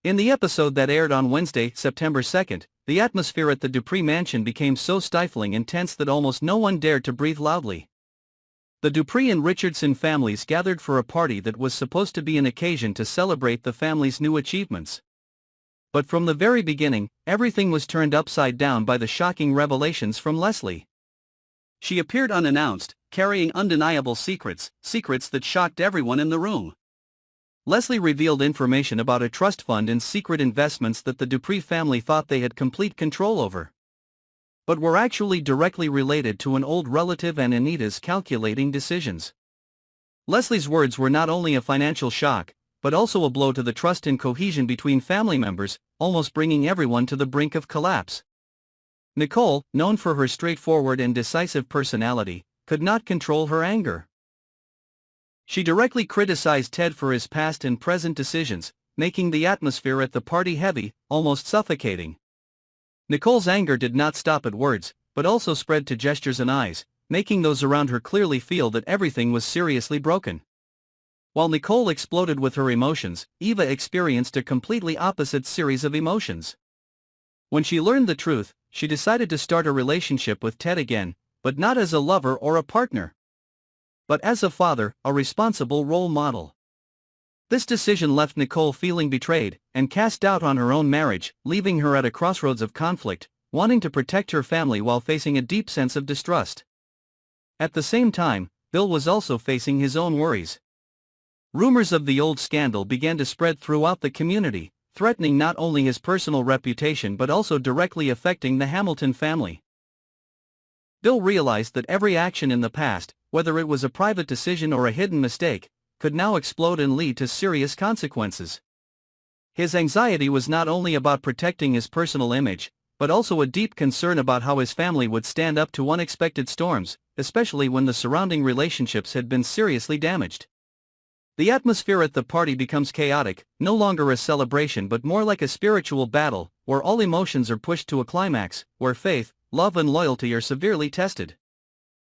In the episode that aired on Wednesday, September 2nd, the atmosphere at the Dupree mansion became so stifling and tense that almost no one dared to breathe loudly. The Dupree and Richardson families gathered for a party that was supposed to be an occasion to celebrate the family's new achievements. But from the very beginning, everything was turned upside down by the shocking revelations from Leslie. She appeared unannounced, carrying undeniable secrets that shocked everyone in the room. Leslie revealed information about a trust fund and secret investments that the Dupree family thought they had complete control over, but were actually directly related to an old relative and Anita's calculating decisions. Leslie's words were not only a financial shock, but also a blow to the trust and cohesion between family members, almost bringing everyone to the brink of collapse. Nicole, known for her straightforward and decisive personality, could not control her anger. She directly criticized Ted for his past and present decisions, making the atmosphere at the party heavy, almost suffocating. Nicole's anger did not stop at words, but also spread to gestures and eyes, making those around her clearly feel that everything was seriously broken. While Nicole exploded with her emotions, Eva experienced a completely opposite series of emotions. When she learned the truth, she decided to start a relationship with Ted again, but not as a lover or a partner, but as a father, a responsible role model. This decision left Nicole feeling betrayed, and cast doubt on her own marriage, leaving her at a crossroads of conflict, wanting to protect her family while facing a deep sense of distrust. At the same time, Bill was also facing his own worries. Rumors of the old scandal began to spread throughout the community, threatening not only his personal reputation but also directly affecting the Hamilton family. Bill realized that every action in the past, whether it was a private decision or a hidden mistake, could now explode and lead to serious consequences. His anxiety was not only about protecting his personal image, but also a deep concern about how his family would stand up to unexpected storms, especially when the surrounding relationships had been seriously damaged. The atmosphere at the party becomes chaotic, no longer a celebration but more like a spiritual battle, where all emotions are pushed to a climax, where faith, love and loyalty are severely tested.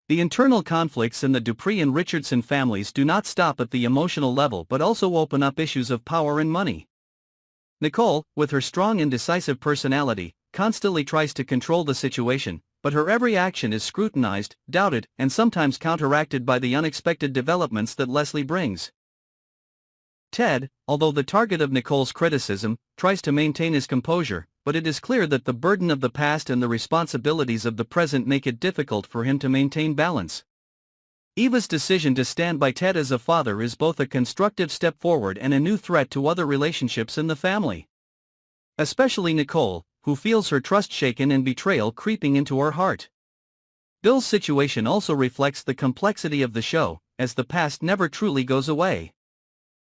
The internal conflicts in the Dupree and Richardson families do not stop at the emotional level but also open up issues of power and money. Nicole, with her strong and decisive personality, constantly tries to control the situation, but her every action is scrutinized, doubted, and sometimes counteracted by the unexpected developments that Leslie brings. Ted, although the target of Nicole's criticism, tries to maintain his composure, but it is clear that the burden of the past and the responsibilities of the present make it difficult for him to maintain balance. Eva's decision to stand by Ted as a father is both a constructive step forward and a new threat to other relationships in the family. Especially Nicole, who feels her trust shaken and betrayal creeping into her heart. Bill's situation also reflects the complexity of the show, as the past never truly goes away.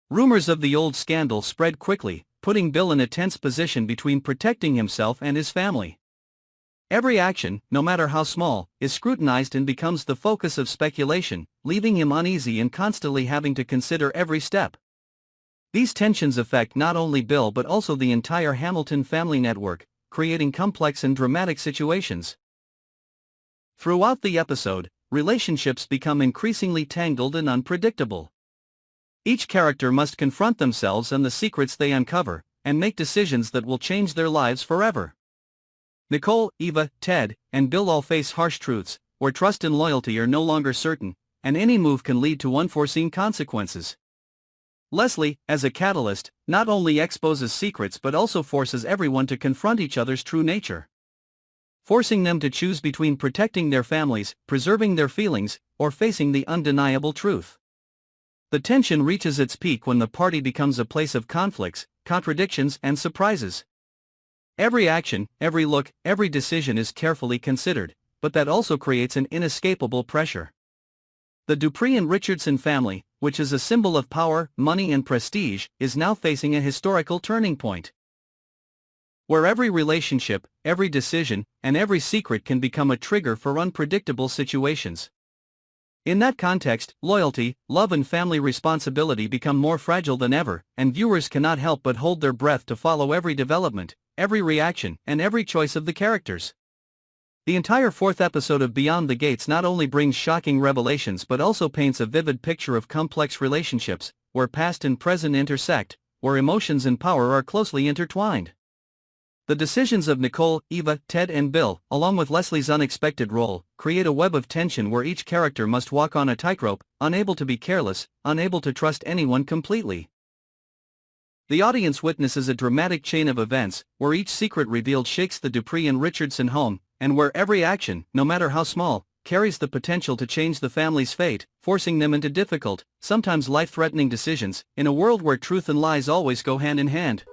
Rumors of the old scandal spread quickly, putting Bill in a tense position between protecting himself and his family. Every action, no matter how small, is scrutinized and becomes the focus of speculation, leaving him uneasy and constantly having to consider every step. These tensions affect not only Bill but also the entire Hamilton family network, creating complex and dramatic situations. Throughout the episode, relationships become increasingly tangled and unpredictable. Each character must confront themselves and the secrets they uncover, and make decisions that will change their lives forever. Nicole, Eva, Ted, and Bill all face harsh truths, where trust and loyalty are no longer certain, and any move can lead to unforeseen consequences. Leslie, as a catalyst, not only exposes secrets but also forces everyone to confront each other's true nature, forcing them to choose between protecting their families, preserving their feelings, or facing the undeniable truth. The tension reaches its peak when the party becomes a place of conflicts, contradictions, and surprises. Every action, every look, every decision is carefully considered, but that also creates an inescapable pressure. The Dupree and Richardson family, which is a symbol of power, money, and prestige, is now facing a historical turning point, where every relationship, every decision, and every secret can become a trigger for unpredictable situations. In that context, loyalty, love and family responsibility become more fragile than ever, and viewers cannot help but hold their breath to follow every development, every reaction, and every choice of the characters. The entire fourth episode of Beyond the Gates not only brings shocking revelations but also paints a vivid picture of complex relationships, where past and present intersect, where emotions and power are closely intertwined. The decisions of Nicole, Eva, Ted and Bill, along with Leslie's unexpected role, create a web of tension where each character must walk on a tightrope, unable to be careless, unable to trust anyone completely. The audience witnesses a dramatic chain of events, where each secret revealed shakes the Dupree and Richardson home, and where every action, no matter how small, carries the potential to change the family's fate, forcing them into difficult, sometimes life-threatening decisions, in a world where truth and lies always go hand in hand.